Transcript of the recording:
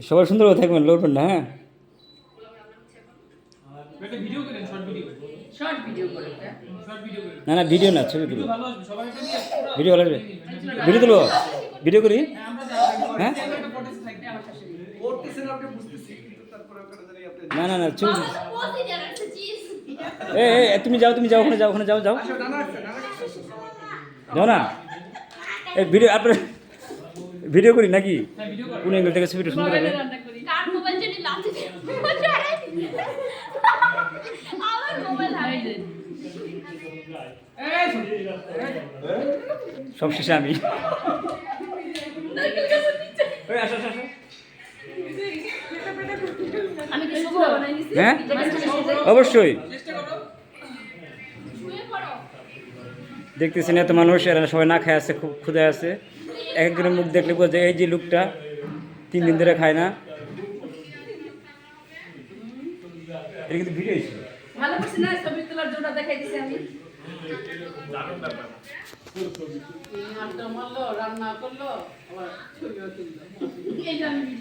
সবাই সুন্দরভাবে থাকবেন, লড়বেন না, হ্যাঁ। একটা ভিডিও করেন, শর্ট ভিডিও করেন, শর্ট ভিডিও করেন। না না, ভিডিও না, ছবি তুলো। ভালো আসবে, সবাই একটা নিয়ে ভিডিও ভালো আসবে, ভিডিও তুলো, ভিডিও করি, আমরা যাই, হ্যাঁ। একটা ফটোস থাকবে আমার শাশুড়ি। করতেছেন আপনি বুঝতেছি, কিন্তু তারপরে আপনারা জানি আপনি না না না, ছবি। তুমি যাও, তুমি যাও, ওখানে যাও, ওখানে যাও, যাও, আসো, নানা আসছে, নানা আসছে। যাও না। এই ভিডিও আপনার ভিডিও করি নাকি? হ্যাঁ, ভিডিও করেন। কোন অ্যাঙ্গেল থেকে ছবিটা সুন্দর হবে? রান্না করি কার মোবাইল যদি লাথি দেয় আমার মোবাইল হারিয়ে যায় এই সব শেষে আমি। ওই আসো, আসো, আসো। আমি কি শুভ বানাই দিছি হ্যাঁ অবশ্যই। চেষ্টা করো। শুয়ে পড়ো দেখতেছেন এত মানুষ, এরা সবাই না খায় আছে, খুব ক্ষুধা আছে। এক একজনের মুখ দেখলে বোঝা যায় এই যে লোকটা 3 দিন ধরে খায় না। এটা কিন্তু ভিডিও ছিল। ভালো করছি না ছবি তোলার জন্য দেখাই দিছি আমি মারলো, রান্না করলো, আবার ছবিও তুললো। এই যে আমি